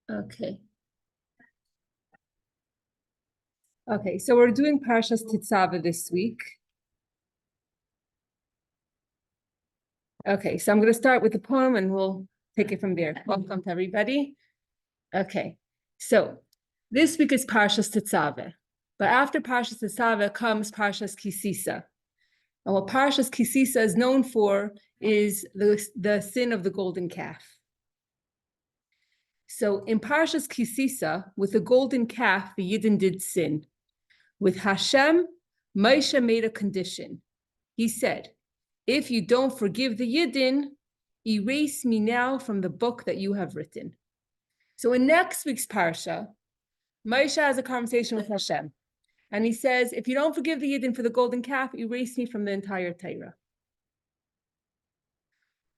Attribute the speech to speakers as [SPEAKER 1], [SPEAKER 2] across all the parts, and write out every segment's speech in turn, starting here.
[SPEAKER 1] Okay. Okay, so we're doing Parshas Tetzaveh this week. Okay, so I'm going to start with the poem and we'll take it from there. Welcome to everybody. Okay, so this week is Parshas Tetzaveh, but after Parshas Tetzaveh comes Parshas Kisisa. And what Parshas Kisisa is known for is the sin of the golden calf. So in Parshas Kisisa, with the golden calf, the Yidden did sin. With Hashem, Moshe made a condition. He said, if you don't forgive the Yidden, erase me now from the book that you have written. So in next week's Parsha, Moshe has a conversation with Hashem. And he says, if you don't forgive the Yidden for the golden calf, erase me from the entire Torah.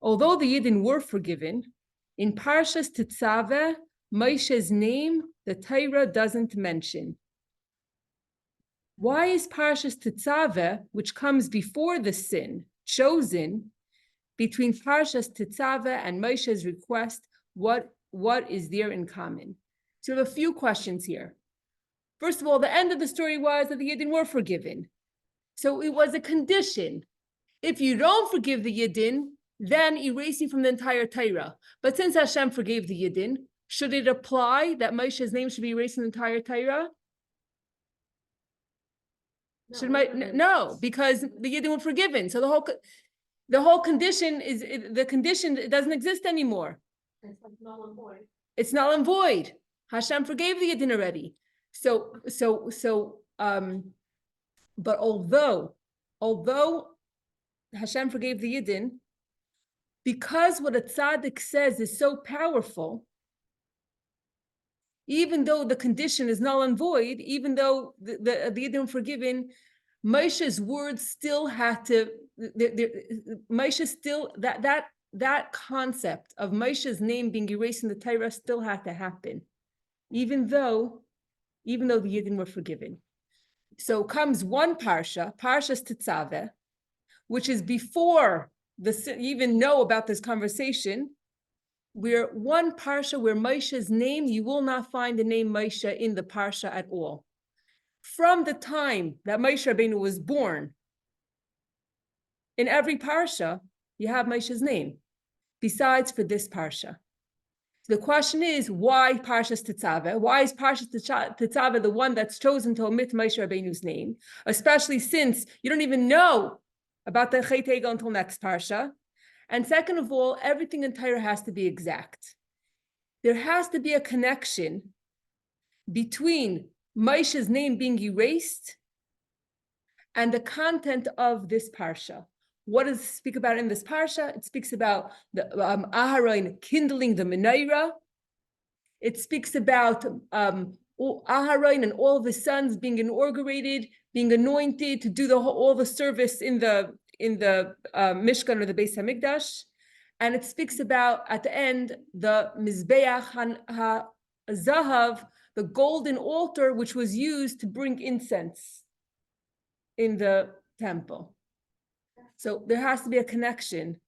[SPEAKER 1] Although the Yidden were forgiven, in Parshas Tetzaveh, Moshe's name, the Torah doesn't mention. Why is Parshas Tetzaveh, which comes before the sin, chosen between Parshas Tetzaveh and Moshe's request? What is there in common? So we have a few questions here. First of all, the end of the story was that the Yidden were forgiven. So it was a condition. If you don't forgive the Yidden, then erase you from the entire Torah. But since Hashem forgave the Yidden, should it apply that Moshe's name should be erased from the entire Torah? No, because the Yidden were forgiven. So the whole condition is the condition. It doesn't exist anymore.
[SPEAKER 2] It's like null and void.
[SPEAKER 1] It's null and void. Hashem forgave the Yidden already. But although Hashem forgave the Yidden, because what a tzaddik says is so powerful, even though the condition is null and void, even though the Yidden were forgiven, Moshe's words still had to. Moshe still that concept of Moshe's name being erased in the Torah still had to happen, even though the Yidden were forgiven. So comes one parsha, Parshas Tetzaveh, which is before you even know about this conversation. We're one parsha where Moshe's name, you will not find the name Moshe in the parsha at all. From the time that Moshe Rabbeinu was born, in every parsha, you have Moshe's name, besides for this parsha. The question is, why Parshas Tetzaveh? Why is Parshas Tetzaveh the one that's chosen to omit Moshe Rabbeinu's name, especially since you don't even know about the Chet Egel until next parsha? And second of all, everything in Torah has to be exact. There has to be a connection between Moshe's name being erased and the content of this parsha. What does it speak about in this parsha? It speaks about the Aharon kindling the menorah. It speaks about Aharon and all of his sons being inaugurated, being anointed to do all the service in the Mishkan or the Beis Hamikdash. And it speaks about, at the end, the Mizbeach HaZahav, the golden altar, which was used to bring incense in the temple. So there has to be a connection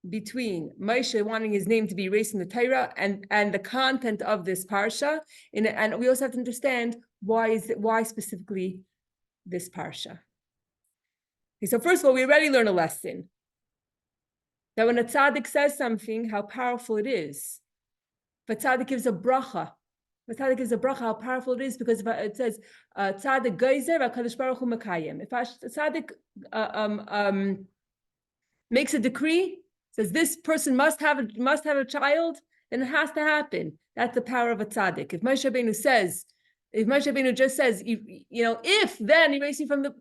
[SPEAKER 1] between Moshe wanting his name to be erased in the Torah and the content of this parsha. And we also have to understand why specifically this parsha. Okay, so first of all, we already learned a lesson that when a tzaddik says something, how powerful it is. But tzaddik gives a bracha. But tzaddik gives a bracha, how powerful it is, because it says tzaddik geizer v'akadosh baruch hu mekayem. If a tzaddik makes a decree, says this person must have a child, then it has to happen. That's the power of a tzaddik. If Moshe Rabbeinu just says, if, then erase me from the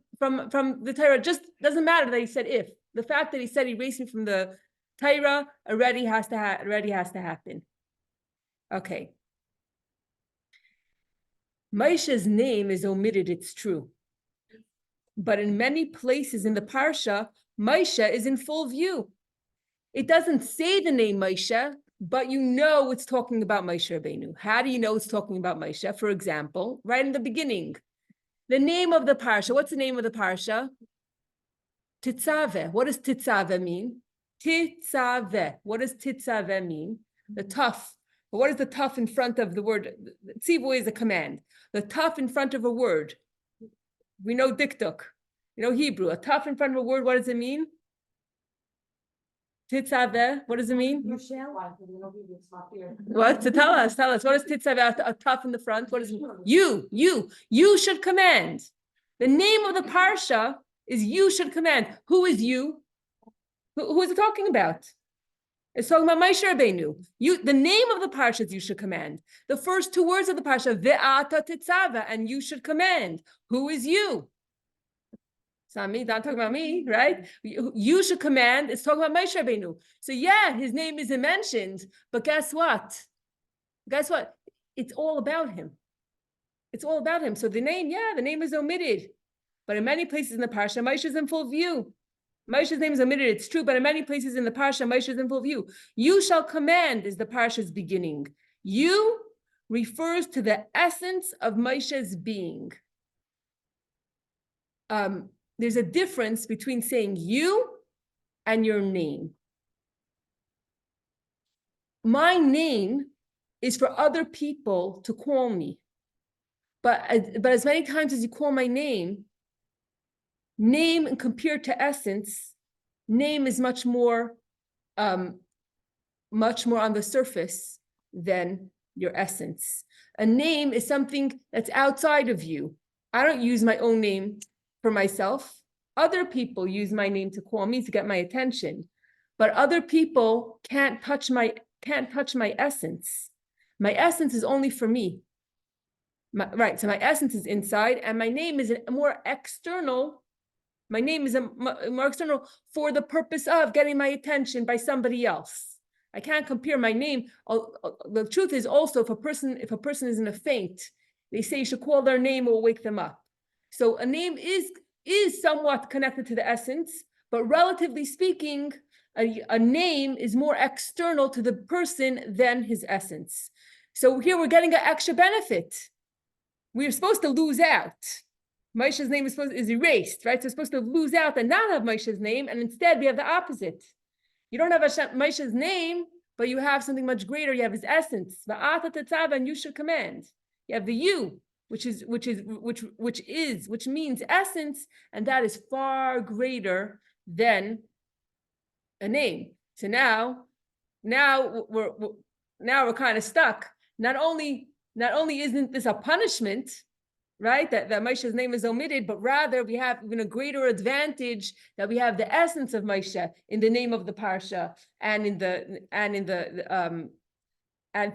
[SPEAKER 1] Torah, just doesn't matter that he said if. The fact that he said erase me from the Torah already has to happen. Okay. Moshe's name is omitted, it's true. But in many places in the parsha, Moshe is in full view. It doesn't say the name Moshe, but you know it's talking about Moshe Rabbeinu. How do you know it's talking about Moshe? For example, right in the beginning, the name of the parsha. What's the name of the parsha? Tetzaveh. What does Tetzaveh mean? Tetzaveh. What does Tetzaveh mean? The tough. But what is the tough in front of the word? Tzivu is a command. The tough in front of a word. We know diktuk. You know Hebrew. A tough in front of a word, what does it mean? Tetzaveh, what does it mean? What? To tell us. What is tetzaveh? A tough in the front. What is it? You should command. The name of the parsha is you should command. Who is you? Who is it talking about? It's talking about Moshe Rabbeinu. The name of the parsha is you should command. The first two words of the parsha, ve'ata tetzaveh, and you should command. Who is you? It's not me, not talking about me, right? You should command. It's talking about Moshe Rabbeinu. So yeah, his name isn't mentioned, but guess what? Guess what? It's all about him. It's all about him. So the name is omitted. But in many places in the parsha, Moshe is in full view. Moshe's name is omitted, it's true, but in many places in the parsha, Moshe is in full view. You shall command is the parsha's beginning. You refers to the essence of Moshe's being. There's a difference between saying you and your name. My name is for other people to call me. But as many times as you call my name and compared to essence, name is much more on the surface than your essence. A name is something that's outside of you. I don't use my own name for myself. Other people use my name to call me to get my attention, but other people can't touch my essence. My essence is only for me. Right, so my essence is inside, and my name is more external. My name is more external for the purpose of getting my attention by somebody else. I can't compare my name. The truth is also, if a person is in a faint, they say you should call their name or wake them up. So a name is somewhat connected to the essence, but relatively speaking, a name is more external to the person than his essence. So here we're getting an extra benefit. We're supposed to lose out. Moshe's name is erased, right? So we're supposed to lose out and not have Moshe's name, and instead we have the opposite. You don't have Moshe's name, but you have something much greater. You have his essence. Va'ata tetzaveh, and you should command. You have the you, which means essence, and that is far greater than a name. So now we're kind of stuck. Not only isn't this a punishment, right? That Moshe's name is omitted, but rather we have even a greater advantage that we have the essence of Moshe in the name of the parsha and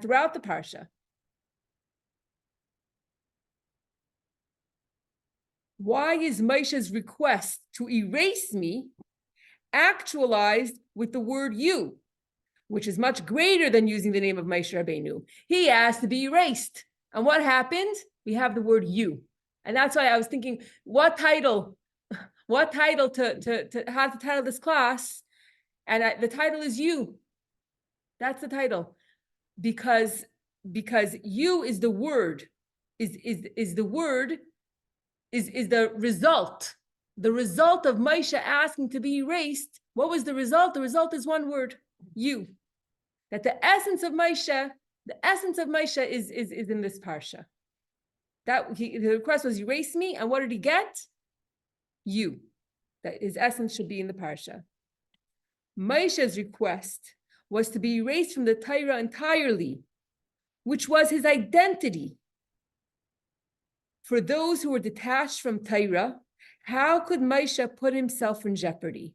[SPEAKER 1] throughout the parsha. Why is Moshe's request to erase me actualized with the word you, which is much greater than using the name of Moshe Rabbeinu? He asked to be erased. And what happened? We have the word you. And that's why I was thinking, what title to how to title this class? And the title is you. That's the title. Because you is the word, is the result. The result of Moshe asking to be erased. What was the result? The result is one word, you. That the essence of Moshe is in this parsha. The request was erase me, and what did he get? You. That his essence should be in the parsha. Moshe's request was to be erased from the Torah entirely, which was his identity. For those who were detached from Torah, how could Moshe put himself in jeopardy?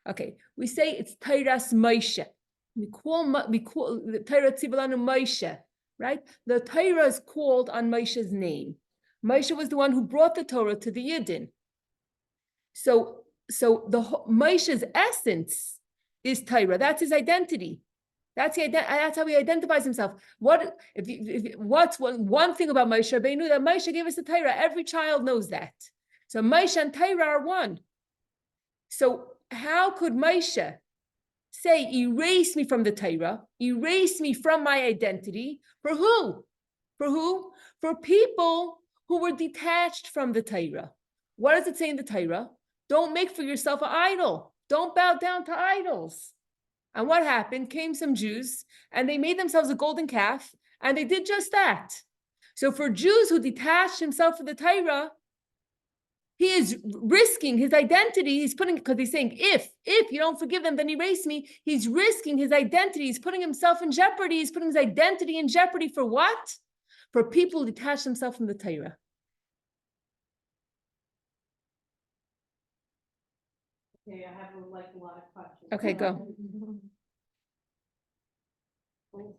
[SPEAKER 1] Okay, we say it's Torah's Moshe. We call the Torah Tzivulanu Moshe, right? The Torah is called on Moshe's name. Moshe was the one who brought the Torah to the Yidden. So Moshe's essence is Torah. That's his identity. That's how he identifies himself. What's one thing about Moshe Rabbeinu, that Moshe gave us the Torah? Every child knows that. So Moshe and Torah are one. So how could Moshe say, erase me from the Torah, erase me from my identity? For who? For who? For people who were detached from the Torah. What does it say in the Torah? Don't make for yourself an idol. Don't bow down to idols. And what happened? Came some Jews and they made themselves a golden calf, and they did just that. So for Jews who detached himself from the Torah, he is risking his identity. He's putting, because he's saying, if you don't forgive them, then erase me. He's risking his identity. He's putting himself in jeopardy. He's putting his identity in jeopardy for what? For people who detach themselves from the Torah.
[SPEAKER 2] Okay, I have a lot of questions.
[SPEAKER 1] Okay, go.
[SPEAKER 2] I'm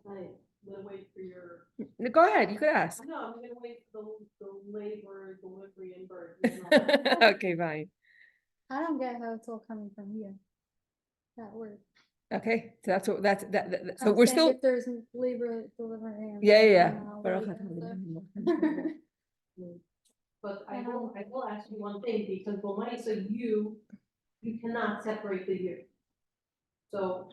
[SPEAKER 2] gonna wait for your,
[SPEAKER 1] Go ahead. You could ask.
[SPEAKER 2] no, I'm gonna wait for the labor, delivery and birth.
[SPEAKER 1] Okay, fine.
[SPEAKER 3] I don't get how it's all coming from you. That word.
[SPEAKER 1] Okay, so that's what that's that. So
[SPEAKER 3] I'm
[SPEAKER 1] we're
[SPEAKER 3] saying
[SPEAKER 1] still.
[SPEAKER 3] if there's labor, delivery. and
[SPEAKER 1] Yeah.
[SPEAKER 3] birth,
[SPEAKER 2] But I will ask you one thing, because Lamaisa, you cannot separate the you. So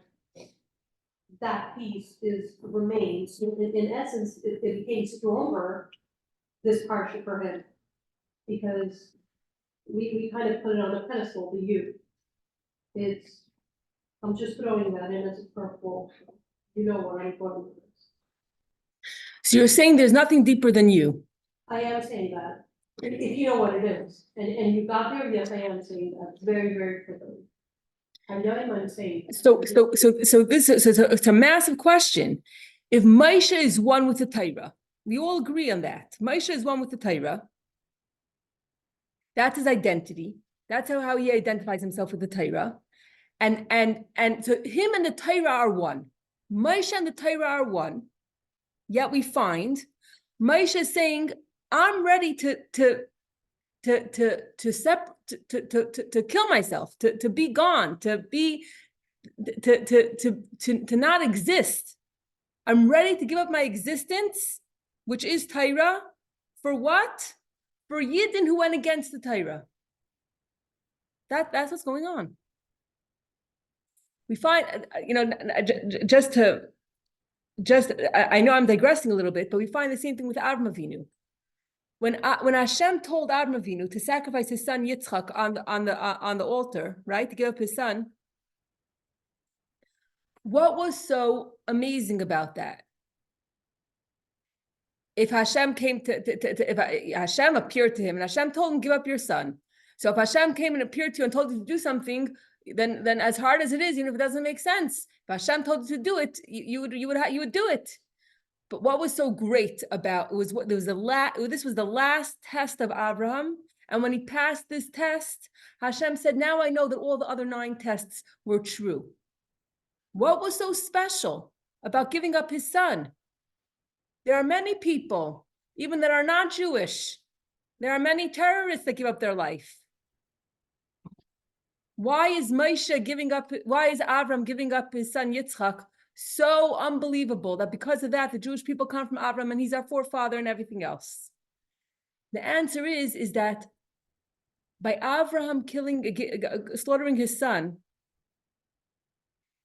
[SPEAKER 2] that piece remains, in essence, it became stronger, this hardship for him. Because we kind of put it on a pedestal, the you. I'm just throwing that in as a purple, you know what I'm going with this.
[SPEAKER 1] So you're saying there's nothing deeper than you.
[SPEAKER 2] I am saying that, if you know what it is, and you got there, yes, I am saying that, very, very quickly. I know I'm saying.
[SPEAKER 1] So this is it's a massive question. If Moshe is one with the Torah, we all agree on that. Moshe is one with the Torah. That's his identity. That's how he identifies himself with the Torah. And so him and the Torah are one. Moshe and the Torah are one. Yet we find Moshe is saying, I'm ready to kill myself, to be gone, to not exist. I'm ready to give up my existence, which is Torah, for what? For Yidden who went against the Torah. That's what's going on. We find, I know I'm digressing a little bit, but we find the same thing with Avraham Avinu. When Hashem told Avraham Avinu to sacrifice his son Yitzchak on the altar, right, to give up his son, what was so amazing about that? If Hashem came if Hashem appeared to him and Hashem told him, give up your son. So if Hashem came and appeared to you and told you to do something, then as hard as it is, even if it doesn't make sense, if Hashem told you to do it, you would do it. But what was so great about it was this was the last test of Abraham, and when he passed this test, Hashem said, "Now I know that all the other 9 tests were true." What was so special about giving up his son? There are many people, even that are not Jewish. There are many terrorists that give up their life. Why is Avram giving up his son Yitzchak so unbelievable that because of that, the Jewish people come from Avram and he's our forefather and everything else? The answer is that by Avraham slaughtering his son,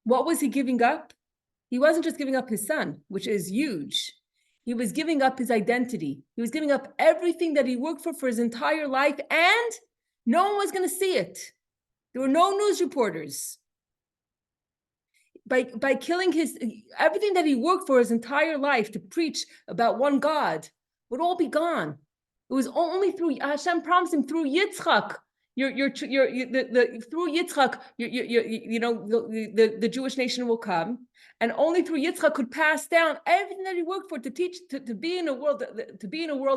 [SPEAKER 1] what was he giving up? He wasn't just giving up his son, which is huge. He was giving up his identity. He was giving up everything that he worked for his entire life, and no one was going to see it. There were no news reporters. By killing everything that he worked for his entire life to preach about one God would all be gone. It was only through Hashem promised him through Yitzchak. Through Yitzchak, the Jewish nation will come, and only through Yitzchak could pass down everything that he worked for to teach, to be in a world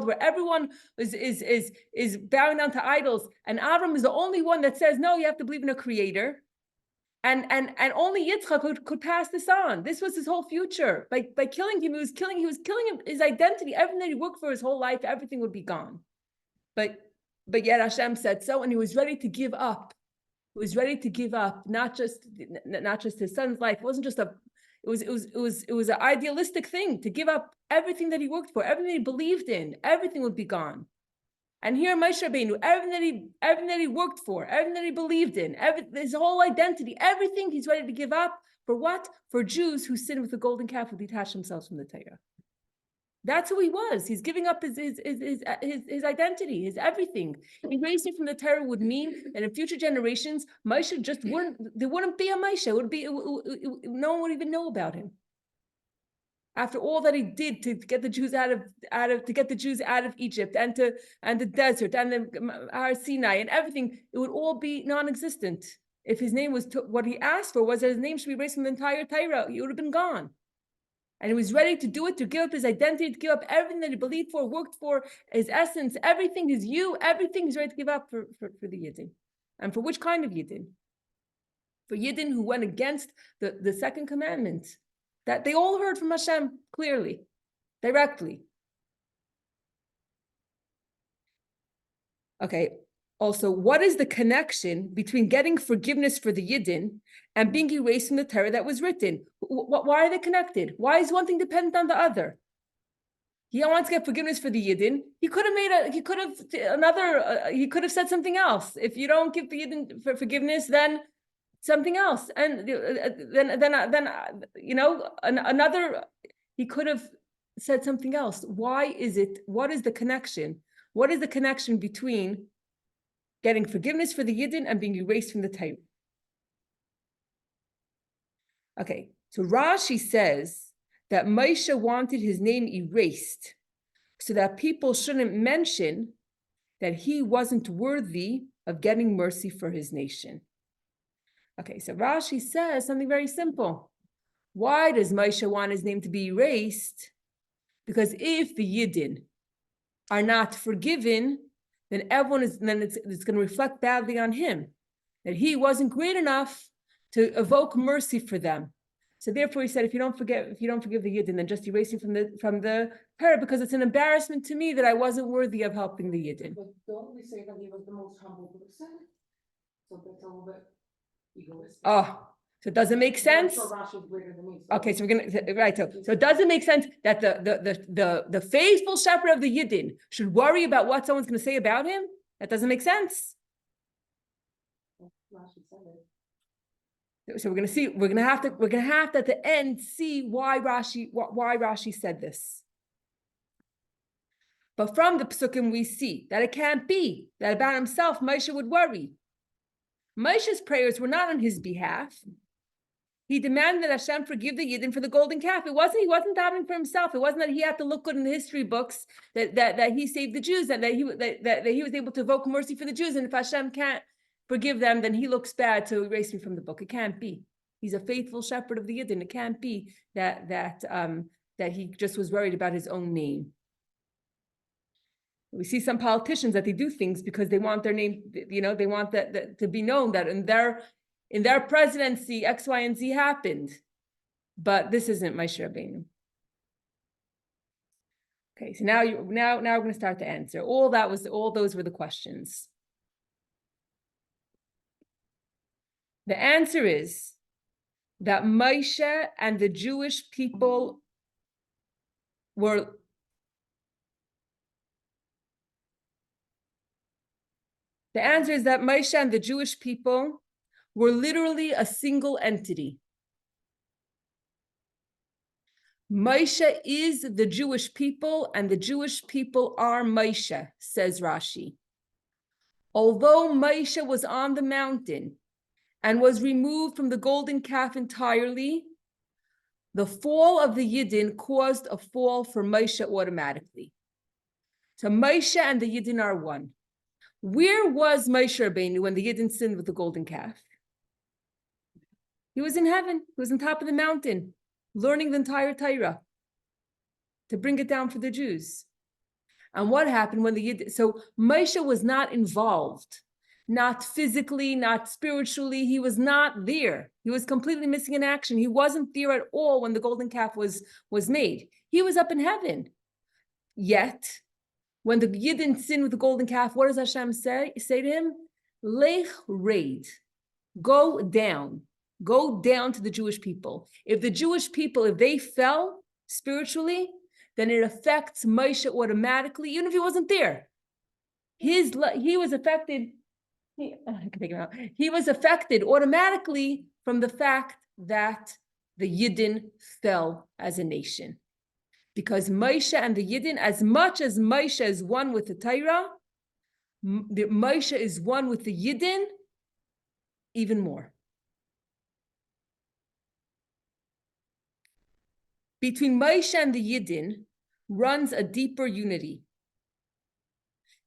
[SPEAKER 1] where everyone is bowing down to idols, and Avram is the only one that says no, you have to believe in a creator, and only Yitzchak could pass this on. This was his whole future. By killing him, he was killing his identity, everything that he worked for his whole life, everything would be gone. But yet Hashem said so, and he was ready to give up. He was ready to give up not just his son's life. It wasn't just it was an idealistic thing to give up everything that he worked for, everything that he believed in, everything would be gone. And here Moshe Rabbeinu, everything that he worked for, everything that he believed in, his whole identity, everything he's ready to give up for what? For Jews who sin with the golden calf, who detach themselves from the Torah. That's who he was. He's giving up his identity, his everything. Erasing from the Torah would mean that in future generations, Moshe just wouldn't, there wouldn't be a Moshe. No one would even know about him. After all that he did to get the Jews out of Egypt and the desert and the Har Sinai and everything, it would all be non-existent. If his name was what he asked for was that his name should be erased from the entire Torah, he would have been gone. And he was ready to do it, to give up his identity, to give up everything that he believed for, worked for, his essence, everything, his you, everything he's ready to give up for the Yidden. And for which kind of Yidden? For Yidden who went against the second commandment, that they all heard from Hashem clearly, directly. Okay, also, what is the connection between getting forgiveness for the Yidden and being erased from the Torah that was written? Why are they connected? Why is one thing dependent on the other? He wants to get forgiveness for the Yidden. He could have said something else. If you don't give the Yidden for forgiveness, then something else. And then another, he could have said something else. What is the connection? What is the connection between getting forgiveness for the Yidden and being erased from the Torah? Okay, so Rashi says that Moshe wanted his name erased so that people shouldn't mention that he wasn't worthy of getting mercy for his nation. Okay, so Rashi says something very simple. Why does Moshe want his name to be erased? Because if the Yidden are not forgiven, then it's going to reflect badly on him, that he wasn't great enough to evoke mercy for them. So therefore, he said, if you don't forgive the Yidden, then just erase him from the Torah, because it's an embarrassment to me that I wasn't worthy of helping the Yidden.
[SPEAKER 4] But don't we say that he was the most humble person? So that's a little bit egoistic.
[SPEAKER 1] Oh, so does it make sense?
[SPEAKER 4] I'm sure Rashi's greater than me, so-
[SPEAKER 1] Okay, so we're gonna right. So it doesn't make sense that the faithful shepherd of the Yidden should worry about what someone's going to say about him. That doesn't make sense.
[SPEAKER 4] Rashi said it.
[SPEAKER 1] So we're gonna have to at the end see why Rashi said this. But from the psukim we see that it can't be that about himself Moshe would worry. Moshe's prayers were not on his behalf. He demanded that Hashem forgive the Yidden for the golden calf. He wasn't davening for himself. It wasn't that he had to look good in the history books that he saved the Jews and that he was able to evoke mercy for the Jews. And if Hashem can't forgive them, then he looks bad to erase me from the book. It can't be. He's a faithful shepherd of the Yidden. It can't be that he just was worried about his own name. We see some politicians that they do things because they want their name, they want that to be known that in their presidency, X, Y, and Z happened. But this isn't Moshe Rabbeinu. Okay, so now we're going to start to answer. All those were the questions. The answer is that Moshe and the Jewish people were literally a single entity. Moshe is the Jewish people, and the Jewish people are Moshe, says Rashi. Although Moshe was on the mountain and was removed from the golden calf entirely, the fall of the Yidden caused a fall for Moshe automatically. So Moshe and the Yidden are one. Where was Moshe Rabbeinu when the Yidden sinned with the golden calf? He was in heaven. He was on top of the mountain, learning the entire Torah to bring it down for the Jews. And what happened when the Yidden? So Moshe was not involved, not physically, not spiritually. He was not there. He was completely missing in action. He wasn't there at all when the golden calf was made. He was up in heaven. Yet, when the Yidden sinned with the golden calf, what does Hashem say to him? Lech reid, go down to the Jewish people. If the Jewish people, if they fell spiritually, then it affects Moshe automatically, even if he wasn't there. He was affected. I can take him out. He was affected automatically from the fact that the Yidden fell as a nation. Because Moshe and the Yidden, as much as Moshe is one with the Torah, Moshe is one with the Yidden even more. Between Moshe and the Yidden runs a deeper unity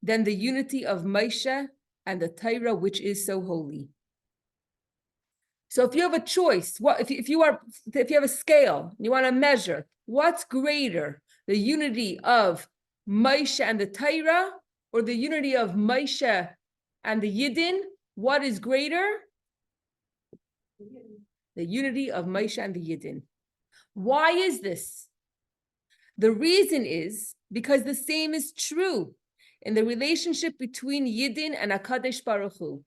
[SPEAKER 1] than the unity of Moshe and the Torah, which is so holy. So if you have a choice, if you have a scale, you want to measure what's greater, the unity of Moshe and the Torah, or the unity of Moshe and the Yidden, what is greater? The unity of Moshe and the Yidden. Why is this? The reason is because the same is true in the relationship between Yidden and HaKadosh Baruch Hu.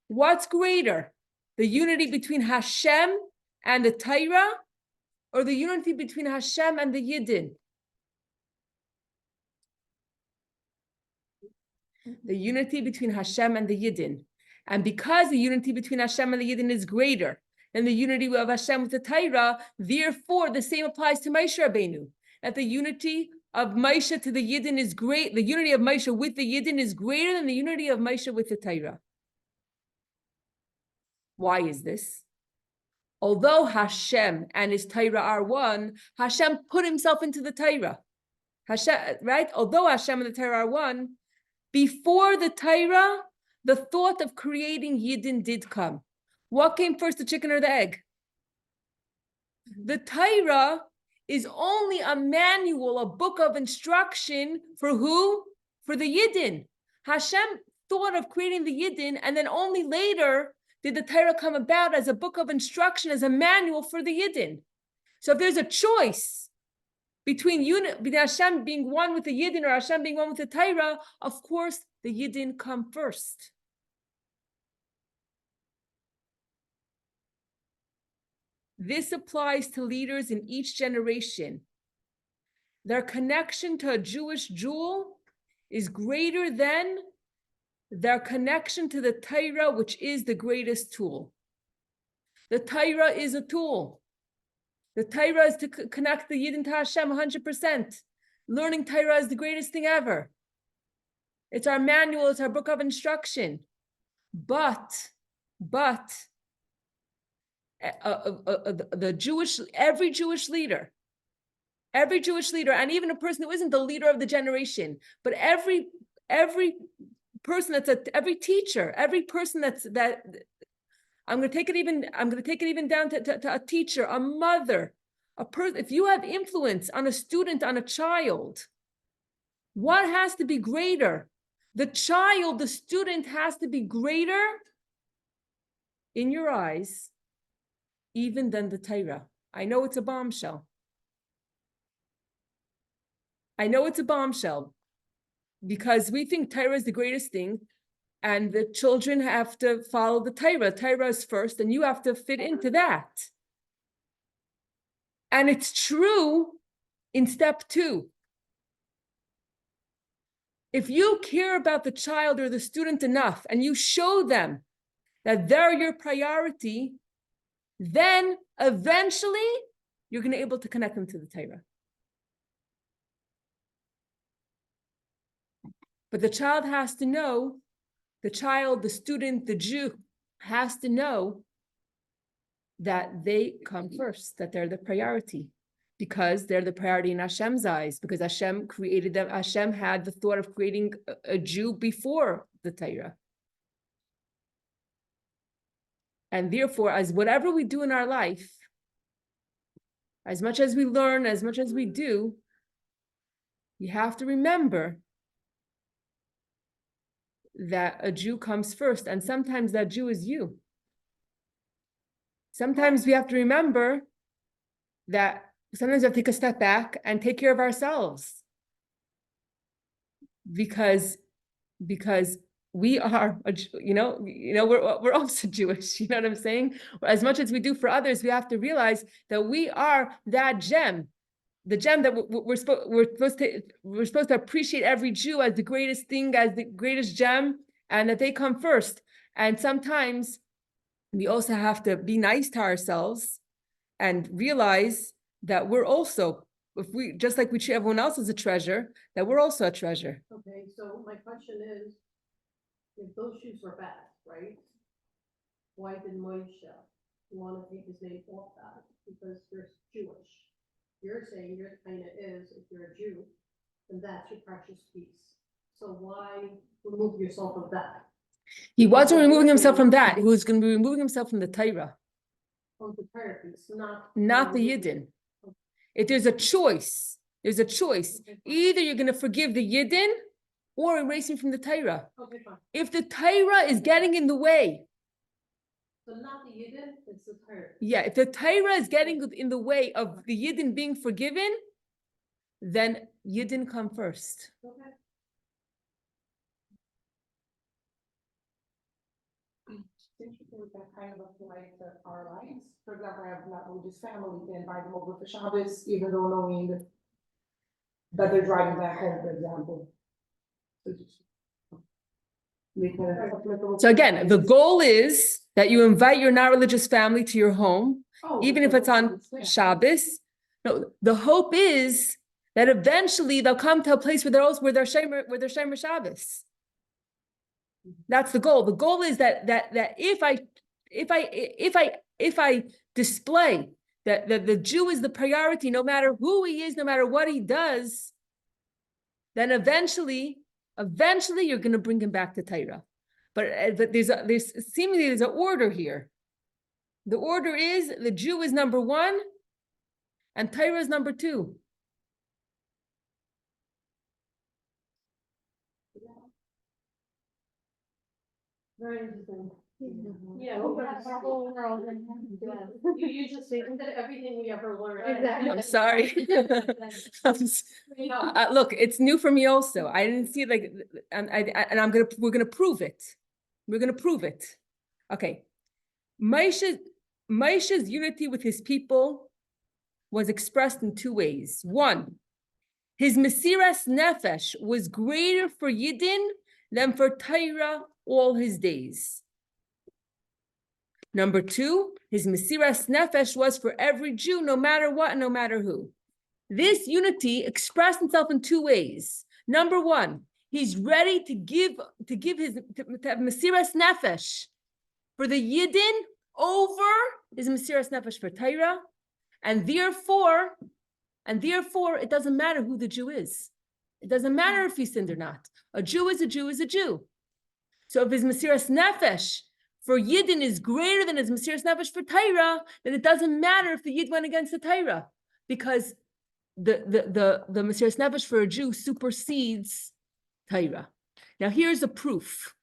[SPEAKER 1] What's greater? The unity between Hashem and the Torah, or the unity between Hashem and the Yidden? The unity between Hashem and the Yidden. And because the unity between Hashem and the Yidden is greater than the unity of Hashem with the Torah, therefore the same applies to Moshe Rabbeinu. That the unity of Moshe to the Yidden is great, the unity of Moshe with the Yidden is greater than the unity of Moshe with the Torah. Why is this? Although Hashem and his Torah are one, Hashem put himself into the Torah. Hashem, right? Although Hashem and the Torah are one, before the Torah, the thought of creating Yidden did come. What came first, the chicken or the egg? The Torah is only a manual, a book of instruction for who? For the Yidden. Hashem thought of creating the Yidden, and then only later did the Torah come about as a book of instruction, as a manual for the Yidden. So if there's a choice between Hashem being one with the Yidden or Hashem being one with the Torah, of course the Yidden come first. This applies to leaders in each generation. Their connection to a Jewish jewel is greater than their connection to the Torah, which is the greatest tool. The Torah is a tool. The Torah is to connect the Yidden to Hashem 100%. Learning Torah is the greatest thing ever. It's our manual, it's our book of instruction. But every Jewish leader, and even a person who isn't the leader of the generation, but every person every teacher, every person that I'm going to take it even down to a teacher, a mother, a person. If you have influence on a student, on a child, what has to be greater? The child, the student has to be greater in your eyes even than the Torah. I know it's a bombshell. Because we think Torah is the greatest thing, and the children have to follow the Torah. Torah is first, and you have to fit into that. And it's true in step 2. If you care about the child or the student enough, and you show them that they're your priority, then eventually you're going to be able to connect them to the Torah. But the child has to know, the student, the Jew has to know that they come first, that they're the priority, because they're the priority in Hashem's eyes, because Hashem created them. Hashem had the thought of creating a Jew before the Torah. And therefore, as whatever we do in our life, as much as we learn, as much as we do, you have to remember that a Jew comes first, and sometimes that Jew is you. Sometimes we have to remember that sometimes we have to take a step back and take care of ourselves, because we are, we're also Jewish. You know what I'm saying? As much as we do for others, we have to realize that we are that gem, the gem that we're supposed to appreciate every Jew as the greatest thing, as the greatest gem, and that they come first. And sometimes we also have to be nice to ourselves and realize that we're also if we, just like we treat everyone else as a treasure, that we're also a treasure.
[SPEAKER 2] Okay, so my question is, if those shoes were bad, right? Why did Moshe want to take his name off that? Because you're Jewish. You're saying your kind of is, if you're a Jew, then that's your precious piece. So why remove yourself of that?
[SPEAKER 1] He wasn't removing himself from that. He was going to be removing himself from the Torah,
[SPEAKER 2] Of the prayer piece, not.
[SPEAKER 1] not the Yidden. If there's a choice, there's a choice.
[SPEAKER 2] Okay, fine.
[SPEAKER 1] Either you're going to forgive the Yidden or erase him from the Torah.
[SPEAKER 2] Okay, fine.
[SPEAKER 1] If the Torah is getting in the way,
[SPEAKER 2] So not the Yidden, it's the prayer.
[SPEAKER 1] yeah, if the Torah is getting in the way of the Yidden being forgiven, then Yidden come first.
[SPEAKER 2] Okay.
[SPEAKER 4] Interesting that kind of applies to our lives. For example, I have not religious family, they invite them over for Shabbos, even though knowing that they're driving back home, for example. So just make a applicable-
[SPEAKER 1] So again, the goal is that you invite your not religious family to your home,
[SPEAKER 4] Oh,
[SPEAKER 1] even if it's on Shabbos. No, the hope is that eventually they'll come to a place where they're Shomer Shabbos. That's the goal. The goal is that if I display that the Jew is the priority, no matter who he is, no matter what he does, then eventually you're going to bring him back to Torah. But there's seemingly an order here. The order is the Jew is number one, and Torah is number two.
[SPEAKER 2] Very interesting. Yeah.
[SPEAKER 3] Open up our whole world and
[SPEAKER 2] You just said everything we ever learned.
[SPEAKER 3] Exactly.
[SPEAKER 1] I'm sorry. Look, it's new for me also. I didn't see it like, and we're gonna prove it. We're gonna prove it. Okay. Moshe's unity with his people was expressed in two ways. One, his Mesiras Nefesh was greater for Yidden than for Torah all his days. Number two, his Mesiras Nefesh was for every Jew, no matter what, no matter who. This unity expressed itself in two ways. Number one, he's ready to have Mesiras Nefesh for the Yidden over his Mesiras Nefesh for Torah, and therefore, it doesn't matter who the Jew is. It doesn't matter if he sinned or not. A Jew is a Jew is a Jew. So if his Mesiras Nefesh for Yidden is greater than his Mesiras Nefesh for Torah, then it doesn't matter if the Yid went against the Torah, because the Mesiras Nefesh for a Jew supersedes Torah. Now here's a proof.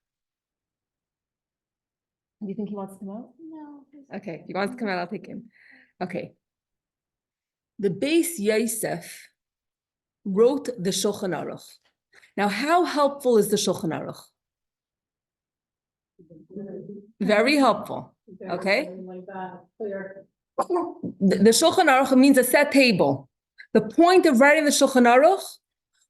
[SPEAKER 1] Do you think he wants to come out?
[SPEAKER 3] No.
[SPEAKER 1] Okay, if he wants to come out, I'll take him. Okay. The Beis Yosef wrote the Shulchan Aruch. Now, how helpful is the Shulchan Aruch? Very helpful. Okay.
[SPEAKER 2] Like that, clear.
[SPEAKER 1] The Shulchan Aruch means a set table. The point of writing the Shulchan Aruch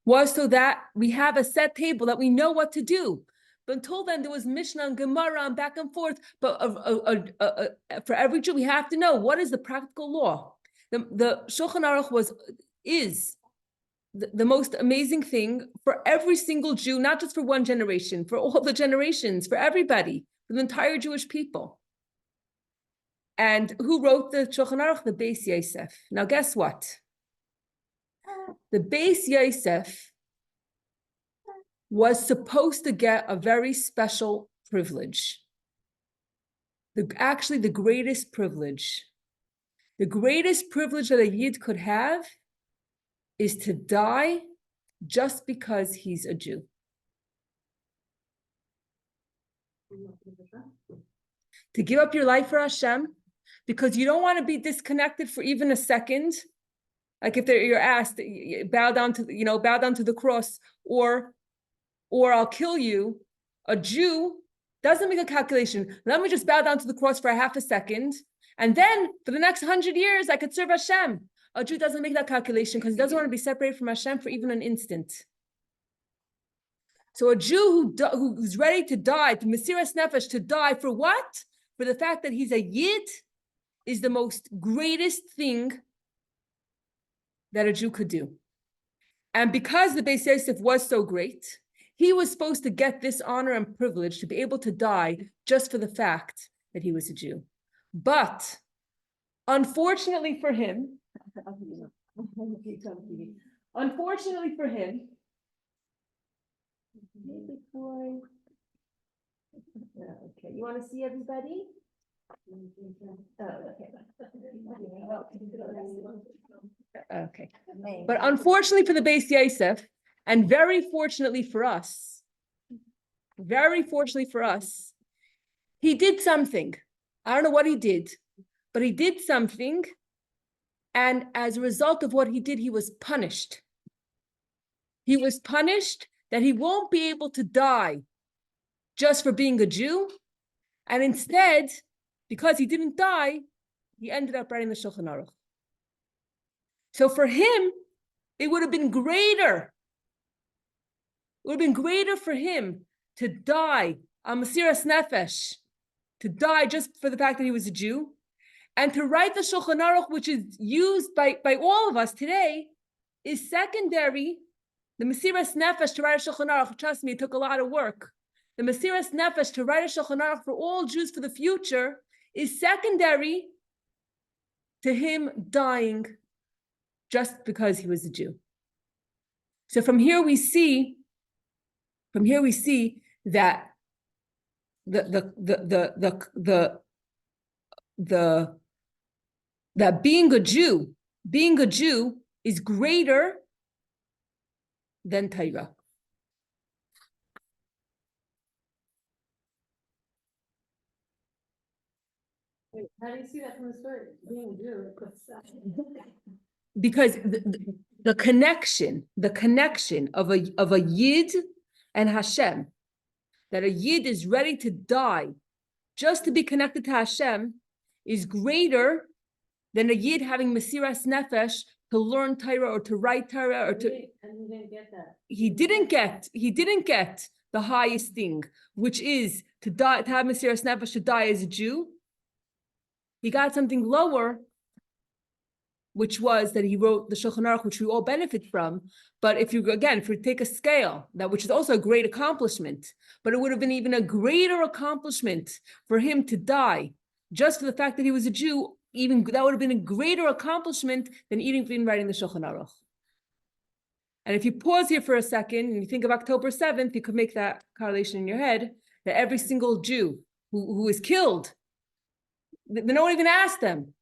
[SPEAKER 1] was so that we have a set table, that we know what to do. But until then, there was Mishnah and Gemara and back and forth. But for every Jew, we have to know what is the practical law. The Shulchan Aruch is the most amazing thing for every single Jew, not just for one generation, for all the generations, for everybody, for the entire Jewish people. And who wrote the Shulchan Aruch? The Beis Yosef. Now, guess what? The Beis Yosef was supposed to get a very special privilege. Actually, the greatest privilege. The greatest privilege that a Yid could have is to die just because he's a Jew. To give up your life for Hashem, because you don't want to be disconnected for even a second. Like if you're asked, bow down to the cross, or I'll kill you. A Jew doesn't make a calculation. Let me just bow down to the cross for a half a second, and then for the next 100 years, I could serve Hashem. A Jew doesn't make that calculation because he doesn't want to be separated from Hashem for even an instant. So a Jew who's ready to die, to Mesiras Nefesh, to die for what? For the fact that he's a Yid, is the most greatest thing that a Jew could do. And because the Beis Yosef was so great, he was supposed to get this honor and privilege to be able to die just for the fact that he was a Jew. But unfortunately for him, okay, you want to see everybody? Okay. But unfortunately for the Beis Yosef, and very fortunately for us, he did something. I don't know what he did, but he did something. And as a result of what he did, he was punished. He was punished that he won't be able to die just for being a Jew. And instead, because he didn't die, he ended up writing the Shulchan Aruch. So for him, it would have been greater. It would have been greater for him to die on Mesiras Nefesh, to die just for the fact that he was a Jew, and to write the Shulchan Aruch, which is used by all of us today, is secondary. The Mesiras Nefesh to write a Shulchan Aruch, trust me, it took a lot of work. The Mesiras Nefesh to write a Shulchan Aruch for all Jews for the future is secondary to him dying just because he was a Jew. So from here we see that that being a Jew is greater than Torah.
[SPEAKER 2] Wait, how do you see that from the story? Being a Jew,
[SPEAKER 1] Because the connection of a Yid and Hashem, that a Yid is ready to die just to be connected to Hashem, is greater than a Yid having Mesiras Nefesh to learn Torah or to write Torah or to.
[SPEAKER 2] And he didn't get that.
[SPEAKER 1] He didn't get the highest thing, which is to die, to have Mesiras Nefesh, to die as a Jew. He got something lower, which was that he wrote the Shulchan Aruch, which we all benefit from. But if you take a scale, which is also a great accomplishment, but it would have been even a greater accomplishment for him to die just for the fact that he was a Jew. Even that would have been a greater accomplishment than even writing the Shulchan Aruch. And if you pause here for a second and you think of October 7th, you could make that correlation in your head that every single Jew who is killed, no one even asked them,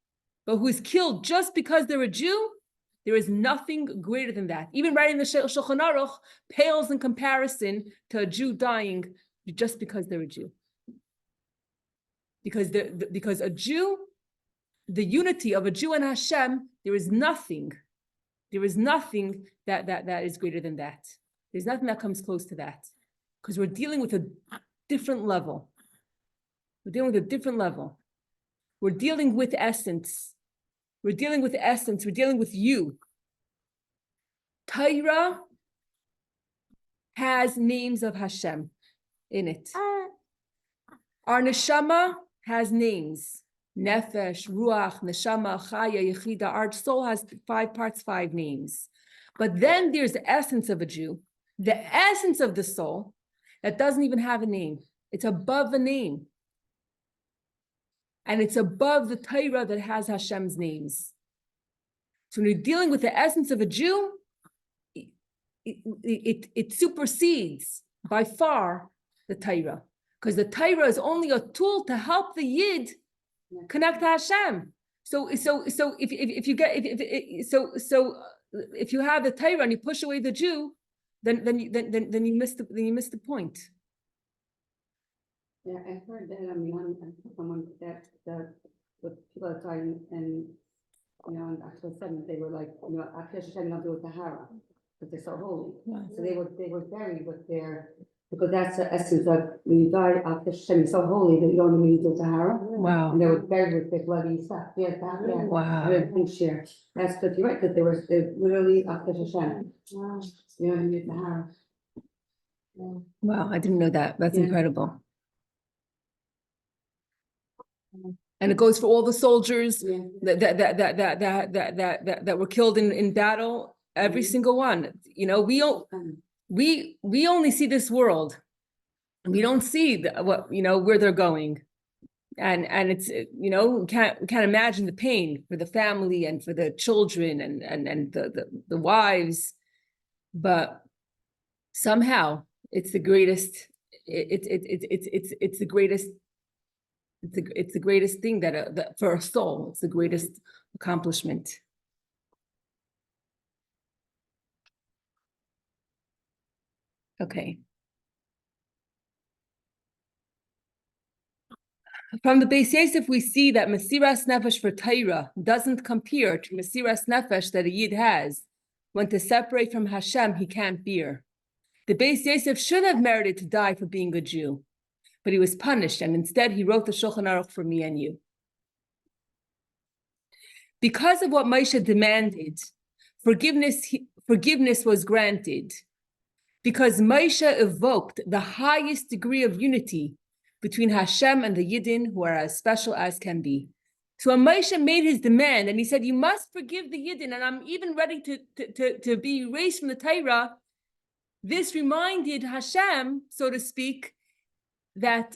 [SPEAKER 1] but who is killed just because they're a Jew, there is nothing greater than that. Even writing the Shulchan Aruch pales in comparison to a Jew dying just because they're a Jew. Because a Jew, the unity of a Jew and Hashem, there is nothing that is greater than that. There's nothing that comes close to that. Because we're dealing with a different level. We're dealing with essence. We're dealing with you. Torah has names of Hashem in it. Our neshama has names. Nefesh, Ruach, Neshama, Chaya, Yechida. Our soul has 5 parts, 5 names. But then there's the essence of a Jew, the essence of the soul that doesn't even have a name. It's above a name. And it's above the Torah that has Hashem's names. So when you're dealing with the essence of a Jew, it supersedes by far the Torah. Because the Torah is only a tool to help the Yid connect to Hashem. So if you have the Torah and you push away the Jew, then you miss the point.
[SPEAKER 5] Yeah, I heard that. I mean, I'm someone that what people are talking, and on October 7th, they were like, after Hashem, not do Tahara, because they're so holy.
[SPEAKER 1] Wow.
[SPEAKER 5] So they were buried with their, because that's the essence of when you die after Hashem is so holy that you don't need to do Tahara.
[SPEAKER 1] Wow.
[SPEAKER 5] And they were buried with their bloody stuff. Yeah, yeah.
[SPEAKER 1] Wow.
[SPEAKER 5] I didn't share. That's because you're right, because they literally after Hashem.
[SPEAKER 2] Wow.
[SPEAKER 5] You don't need Tahara.
[SPEAKER 1] Wow, I didn't know that. That's
[SPEAKER 5] Yeah.
[SPEAKER 1] incredible. And it goes for all the soldiers
[SPEAKER 5] Yeah.
[SPEAKER 1] that were killed in battle, every single one. You know, we only see this world. We don't see what, you know, where they're going. And it's, you know, we can't imagine the pain for the family and for the children and the wives, but somehow it's the greatest, it's the greatest, it's the greatest thing that for a soul, it's the greatest accomplishment. Okay. From the Beis Yosef, we see that Mesiras Nefesh for Torah doesn't compare to Mesiras Nefesh that a Yid has when to separate from Hashem he can't bear. The Beis Yosef should have merited to die for being a Jew, but he was punished, and instead he wrote the Shulchan Aruch for me and you. Because of what Moshe demanded, forgiveness was granted. Because Moshe evoked the highest degree of unity between Hashem and the Yidden, who are as special as can be. So when Moshe made his demand and he said, you must forgive the Yidden, and I'm even ready to be erased from the Torah, this reminded Hashem, so to speak, that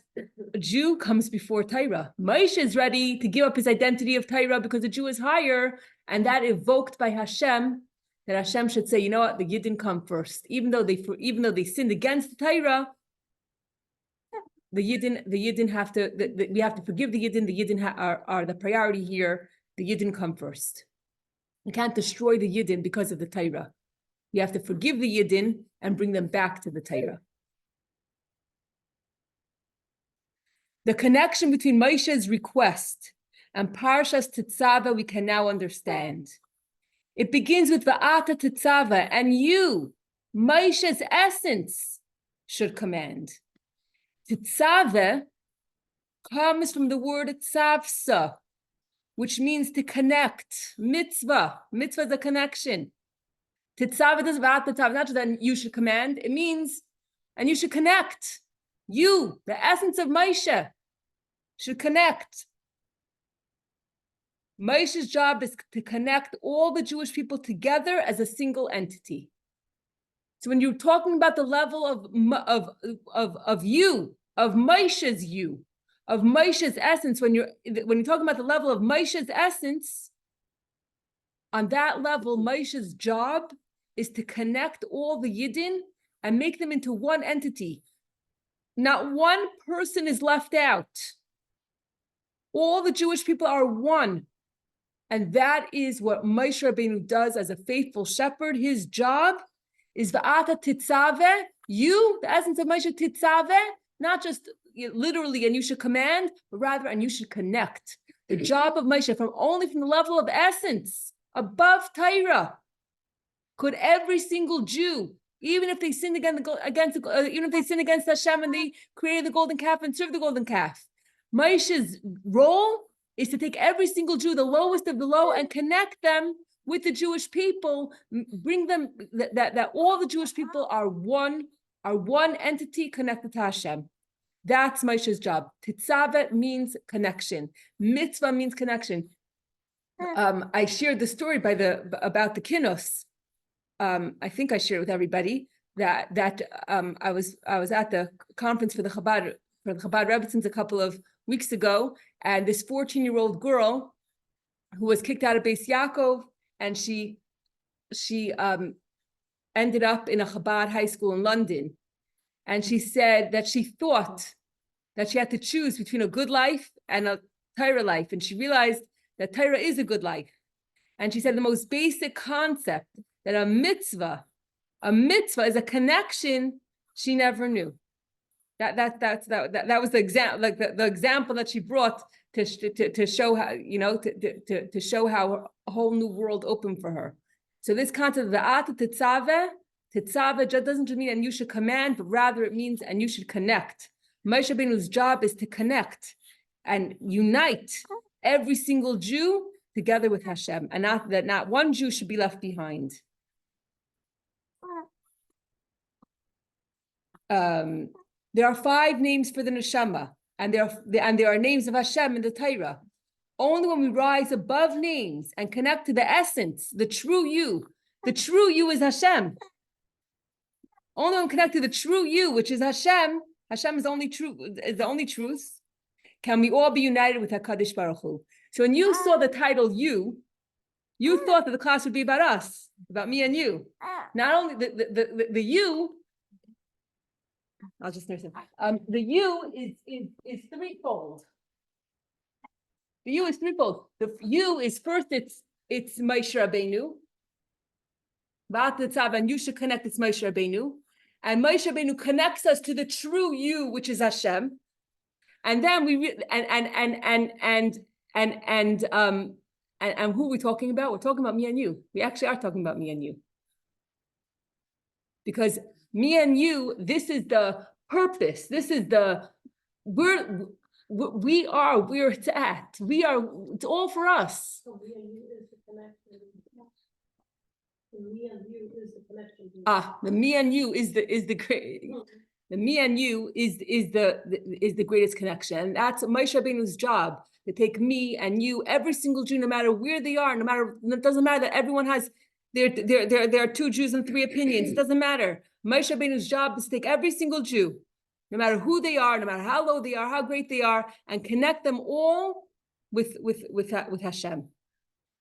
[SPEAKER 1] a Jew comes before Torah. Moshe is ready to give up his identity of Torah because a Jew is higher, and that evoked by Hashem, that Hashem should say, you know what, the Yidden come first. Even though they sinned against the Torah, the Yidden have to, we have to forgive the Yidden. The Yidden are the priority here. The Yidden come first. You can't destroy the Yidden because of the Torah. You have to forgive the Yidden and bring them back to the Torah. The connection between Moshe's request and Parshas Tetzaveh we can now understand. It begins with Va'ata Tetzaveh, and you, Moshe's essence, should command. Tetzaveh comes from the word tzavsa, which means to connect. Mitzvah. Mitzvah is a connection. Tetzaveh does Va'ata Tetzaveh, not just that you should command, it means, and you should connect. You, the essence of Moshe, should connect. Moshe's job is to connect all the Jewish people together as a single entity. So when you're talking about the level of you, of Moshe's you, of Moshe's essence, when you're talking about the level of Moshe's essence, on that level, Moshe's job is to connect all the Yidden and make them into one entity. Not one person is left out. All the Jewish people are one. And that is what Moshe Rabbeinu does as a faithful shepherd. His job is Va'ata Tetzaveh, you, the essence of Moshe Tetzaveh, not just literally, and you should command, but rather, and you should connect. The job of Moshe, from the level of essence, above Torah, could every single Jew, even if they sinned even if they sin against Hashem and they created the golden calf and served the golden calf, Moshe's role is to take every single Jew, the lowest of the low, and connect them with the Jewish people, bring them that all the Jewish people are one entity connected to Hashem. That's Moshe's job. Tetzaveh means connection. Mitzvah means connection. I shared the story about the Kinnos. I think I shared with everybody that I was at the conference for the Chabad Rebbetzins a couple of weeks ago, and this 14-year-old girl who was kicked out of Beis Yaakov, and she ended up in a Chabad high school in London, and she said that she thought that she had to choose between a good life and a Torah life, and she realized that Torah is a good life. And she said the most basic concept, that a mitzvah is a connection she never knew. That was the example, like the example that she brought to show how, to show how a whole new world opened for her. So this concept of the Va'ata Tetzaveh just doesn't just mean and you should command, but rather it means and you should connect. Moshe Rabbeinu's job is to connect and unite every single Jew together with Hashem, and not one Jew should be left behind. There are 5 names for the neshama, and there are names of Hashem in the Torah. Only when we rise above names and connect to the essence, the true you. The true you is Hashem. Only when we connect to the true you, which is Hashem. Hashem is the only truth. Can we all be united with HaKadosh Baruch Hu? So when you saw the title you thought that the class would be about us, about me and you. Not only the you, I'll just nurse it. The you is threefold. The you is threefold. The you is first, it's Moshe Rabbeinu. Tetzaveh, and you should connect, it's Moshe Rabbeinu. And Moshe Rabbeinu connects us to the true you, which is Hashem. And then we and who are we talking about? We're talking about me and you. We actually are talking about me and you. Because me and you, this is the purpose. This is the we're it's at. It's all for us.
[SPEAKER 2] So me and you is the connection. The me and you is the connection.
[SPEAKER 1] The me and you is the great. The me and you is the greatest connection. And that's Moshe Rabbeinu's job, to take me and you, every single Jew, no matter where they are, it doesn't matter that everyone has there are 2 Jews and 3 opinions. It doesn't matter. Moshe Rabbeinu's job is to take every single Jew, no matter who they are, no matter how low they are, how great they are, and connect them all with Hashem.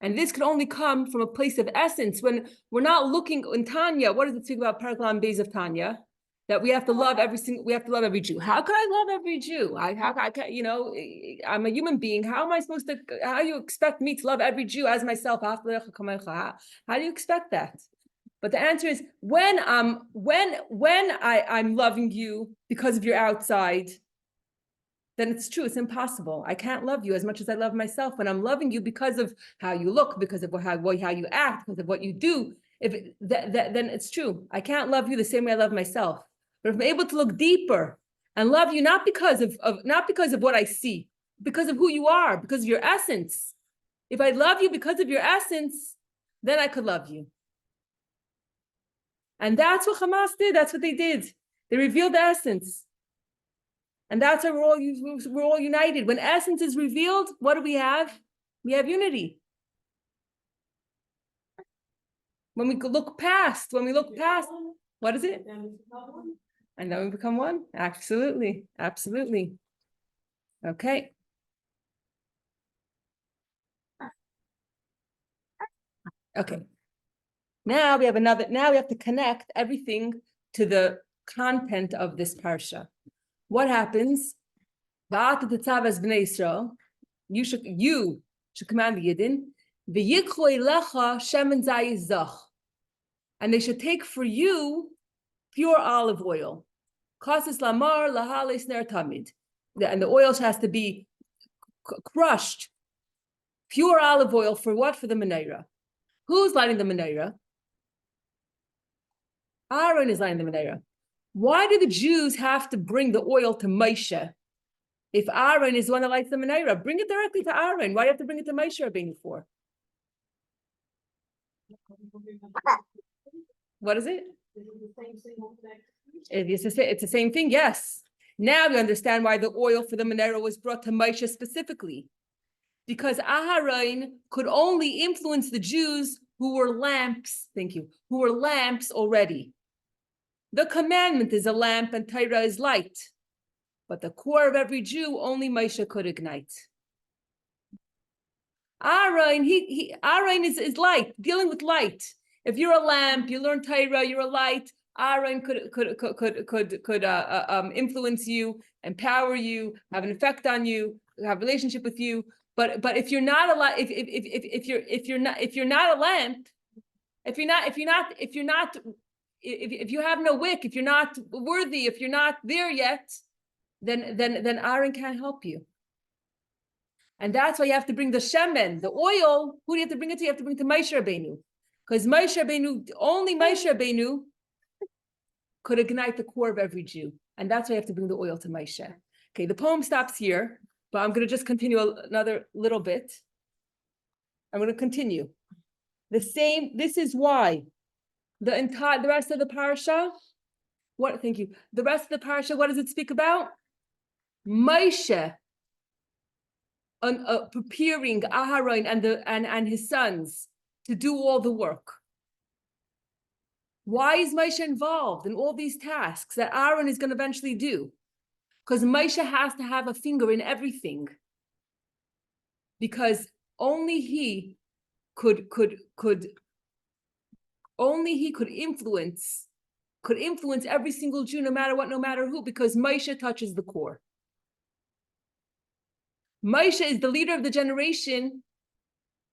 [SPEAKER 1] And this could only come from a place of essence. When we're not looking in Tanya, what does it speak about Paraglam Beis of Tanya? That we have to love every Jew. How can I love every Jew? I'm a human being. How do you expect me to love every Jew as myself? How do you expect that? But the answer is when I'm loving you because of your outside, then it's true, it's impossible. I can't love you as much as I love myself. When I'm loving you because of how you look, because of how you act, because of what you do, then it's true. I can't love you the same way I love myself. But if I'm able to look deeper and love you, not because of what I see, because of who you are, because of your essence. If I love you because of your essence, then I could love you. And that's what Hamas did. That's what they did. They revealed the essence. And that's how we're all united. When essence is revealed, what do we have? We have unity. When we look past, what is it? And then we become one. Absolutely. Okay. Okay. Now we have to connect everything to the content of this parsha. What happens? Tetzaveh b'nei Yisrael. You should command the Yidden. V'yikchu elecha shemen zayis zach. And they should take for you pure olive oil. Kasis lamar lahales ner tamid. And the oil has to be crushed. Pure olive oil for what? For the menorah. Who's lighting the menorah? Aaron is lighting the menorah. Why do the Jews have to bring the oil to Moshe? If Aaron is the one that lights the menorah, bring it directly to Aaron. Why do you have to bring it to Moshe Rabbeinu for? What is it? It's the same thing, yes. Now we understand why the oil for the menorah was brought to Moshe specifically. Because Aaron could only influence the Jews who were lamps, who were lamps already. The commandment is a lamp and Torah is light. But the core of every Jew, only Moshe could ignite. Aaron, Aaron is light, dealing with light. If you're a lamp, you learn Torah, you're a light. Aaron could influence you, empower you, have an effect on you, have a relationship with you. But if you're not a if you're not a lamp, if you have no wick, if you're not worthy, if you're not there yet, then Aaron can't help you. And that's why you have to bring the shemen, the oil. Who do you have to bring it to? You have to bring it to Moshe Rabbeinu. Because only Moshe Rabbeinu could ignite the core of every Jew. And that's why you have to bring the oil to Moshe. Okay, the poem stops here, but I'm going to just continue another little bit. I'm going to continue. This is why the rest of the parsha, the rest of the parsha, what does it speak about? Moshe preparing Aharon and his sons to do all the work? Why is Moshe involved in all these tasks that Aaron is going to eventually do? Because Moshe has to have a finger in everything. Because only he could influence every single Jew, no matter what, no matter who, because Moshe touches the core. Moshe is the leader of the generation,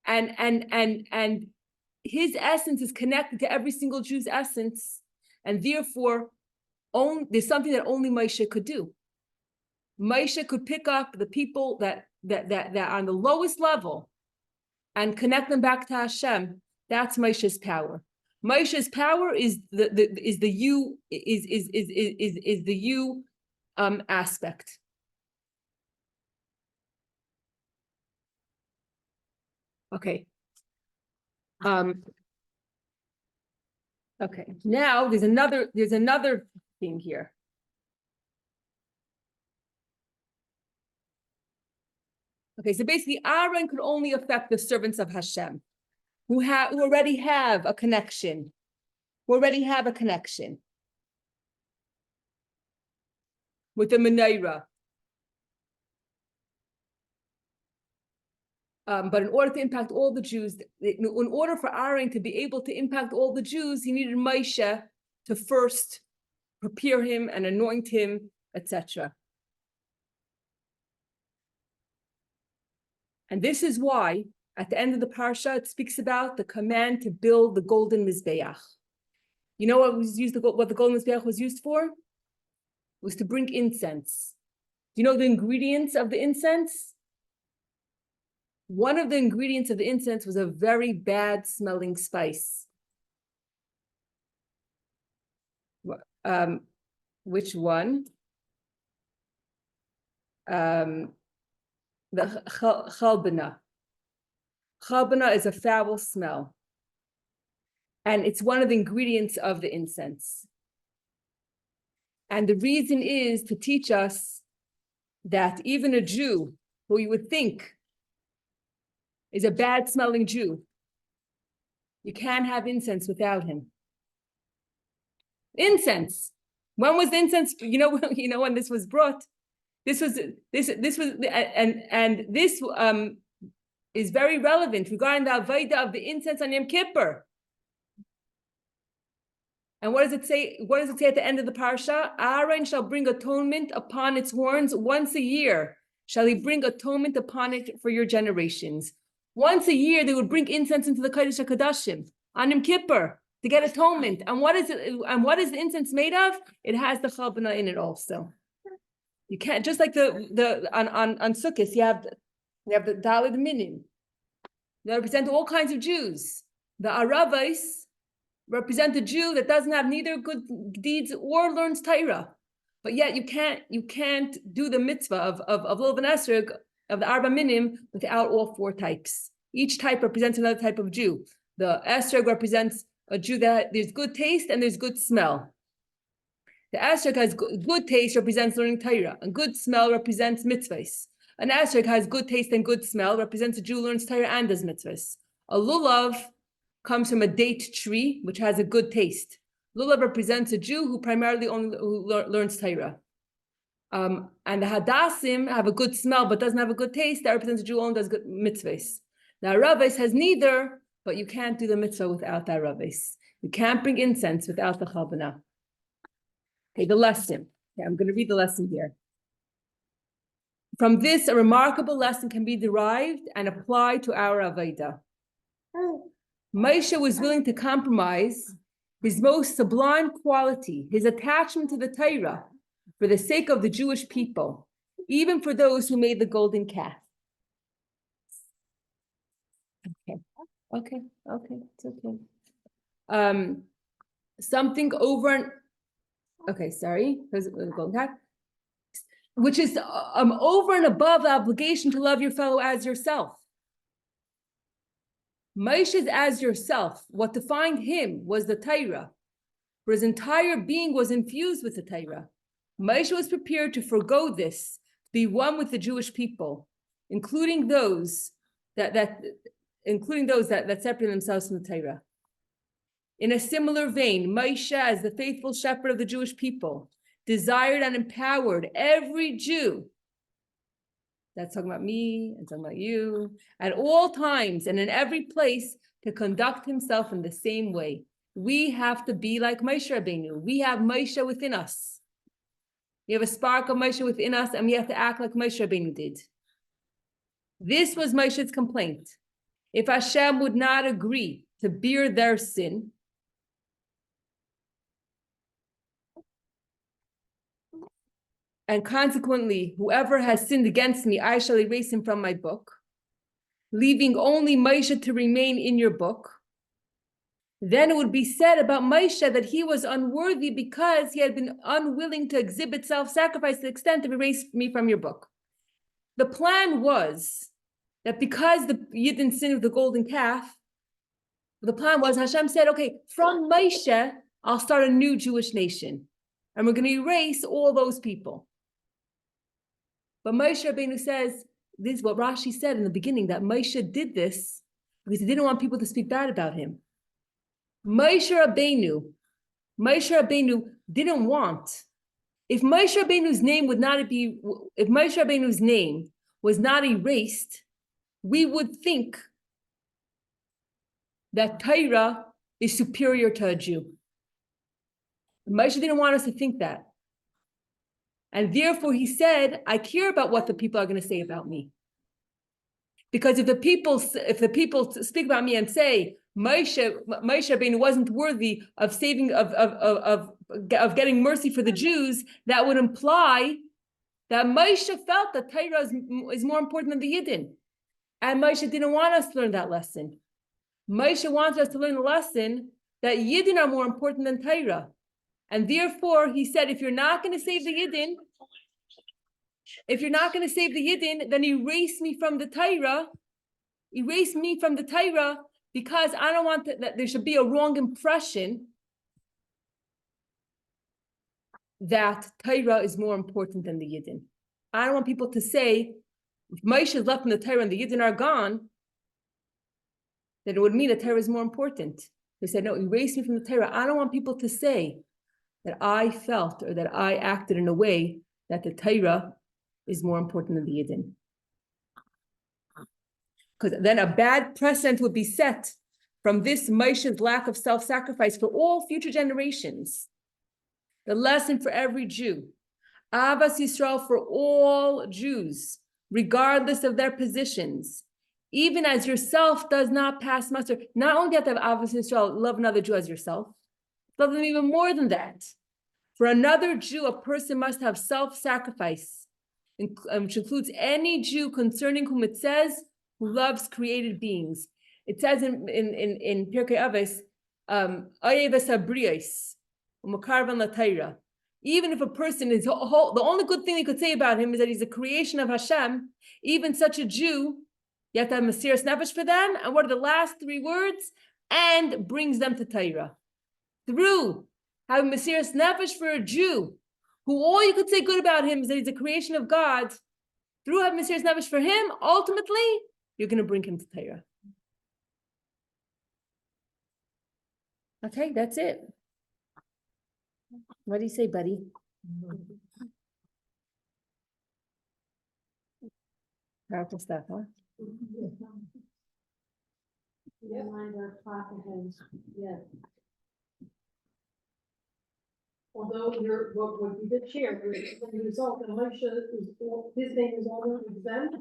[SPEAKER 1] and his essence is connected to every single Jew's essence, and therefore, there's something that only Moshe could do. Moshe could pick up the people that are on the lowest level and connect them back to Hashem. That's Moshe's power. Moshe's power is the you aspect. Okay. Okay. Now there's another thing here. Okay, so basically Aaron could only affect the servants of Hashem who already have a connection. Who already have a connection with the menorah. But in order to impact all the Jews, in order for Aaron to be able to impact all the Jews, he needed Moshe to first prepare him and anoint him, etc. And this is why, at the end of the parsha, it speaks about the command to build the golden mizbeach. You know what the golden mizbeach was used for? It was to bring incense. Do you know the ingredients of the incense? One of the ingredients of the incense was a very bad smelling spice. Which one? The chalbana. Chalbana is a foul smell. And it's one of the ingredients of the incense. And the reason is to teach us that even a Jew who you would think is a bad smelling Jew, you can't have incense without him. Incense. When was the incense? You know when this was brought. This was is very relevant regarding the avodah of the incense on Yom Kippur. And what does it say? What does it say at the end of the parsha? Aaron shall bring atonement upon its horns once a year. Shall he bring atonement upon it for your generations? Once a year, they would bring incense into the Kodesh HaKodashim on Yom Kippur to get atonement. And what is it? And what is the incense made of? It has the chalbana in it also. You can't, just like on Sukkot, you have the Daled Minim that represent all kinds of Jews. The Aravais represent a Jew that doesn't have neither good deeds or learns Torah, but yet you can't do the mitzvah of Lulav and Esrog of the Arba Minim without all four types. Each type represents another type of Jew. The Esrog represents a Jew that there's good taste and there's good smell. The Esrog has good taste, represents learning Torah, and good smell represents mitzvahs. An Esrog has good taste and good smell, represents a Jew who learns Torah and does mitzvahs. A Lulav comes from a date tree, which has a good taste. Lulav represents a Jew who primarily only learns Torah. And the Hadassim have a good smell, but doesn't have a good taste. That represents a Jew who only does good mitzvahs. The Aravis has neither, but you can't do the mitzvah without the Aravis. You can't bring incense without the chalbana. Okay, the lesson. Okay, I'm going to read the lesson here. From this, a remarkable lesson can be derived and applied to our Avodah. Moshe was willing to compromise his most sublime quality, his attachment to the Torah, for the sake of the Jewish people, even for those who made the golden calf. Okay, it's okay. Something over and okay, sorry, there's the golden calf, which is over and above the obligation to love your fellow as yourself. Moshe's as yourself, what defined him was the Torah, for his entire being was infused with the Torah. Moshe was prepared to forgo this, to be one with the Jewish people, including those that separate themselves from the Torah. In a similar vein, Moshe, as the faithful shepherd of the Jewish people, desired and empowered every Jew, that's talking about me and talking about you, at all times and in every place, to conduct himself in the same way. We have to be like Moshe Rabbeinu. We have Moshe within us. We have a spark of Moshe within us, and we have to act like Moshe Rabbeinu did. This was Moshe's complaint. If Hashem would not agree to bear their sin, and consequently, whoever has sinned against me, I shall erase him from my book, leaving only Moshe to remain in your book, then it would be said about Moshe that he was unworthy because he had been unwilling to exhibit self-sacrifice to the extent of erase me from your book. The plan was that because the Yidden sinned with the golden calf, the plan was Hashem said, okay, from Moshe, I'll start a new Jewish nation. And we're going to erase all those people. But Moshe Rabbeinu says, this is what Rashi said in the beginning, that Moshe did this because he didn't want people to speak bad about him. Moshe Rabbeinu didn't want, if Moshe Rabbeinu's name was not erased, we would think that Torah is superior to a Jew. Moshe didn't want us to think that. And therefore he said, I care about what the people are going to say about me. Because if the people speak about me and say, Moshe Rabbeinu wasn't worthy of saving, of getting mercy for the Jews, that would imply that Moshe felt that Torah is more important than the Yidden. And Moshe didn't want us to learn that lesson. Moshe wanted us to learn the lesson that Yidden are more important than Torah. And therefore, he said, if you're not going to save the Yidden, then erase me from the Torah. Erase me from the Torah, because I don't want that there should be a wrong impression that Torah is more important than the Yidden. I don't want people to say, if Moshe is left in the Torah and the Yidden are gone, then it would mean that Torah is more important. They said, no, erase me from the Torah. I don't want people to say that I felt or that I acted in a way that the Torah is more important than the Yidden. Because then a bad precedent would be set from this Moshe's lack of self-sacrifice for all future generations. The lesson for every Jew, Avas Yisrael for all Jews, regardless of their positions, even as yourself does not pass muster. Not only do you have to have Avas Yisrael, love another Jew as yourself, love them even more than that. For another Jew, a person must have self-sacrifice, which includes any Jew concerning whom it says, who loves created beings. It says in Pirkei Avos, Oyeves Habriyos, Umakarvan Latayra. Even if a person is the only good thing you could say about him is that he's a creation of Hashem, even such a Jew, you have to have Mesiras Nefesh for them. And what are the last three words? And brings them to Torah. Through having Mesiras Nefesh for a Jew, who all you could say good about him is that he's a creation of God, through having Mesiras Nefesh for him, ultimately, you're going to bring him to Torah. Okay, that's it. What do you say, buddy? Powerful stuff, huh?
[SPEAKER 2] Reminder, clock ahead, yeah. Although what you did share, the result, and Moshe is, his name is on it, exempt,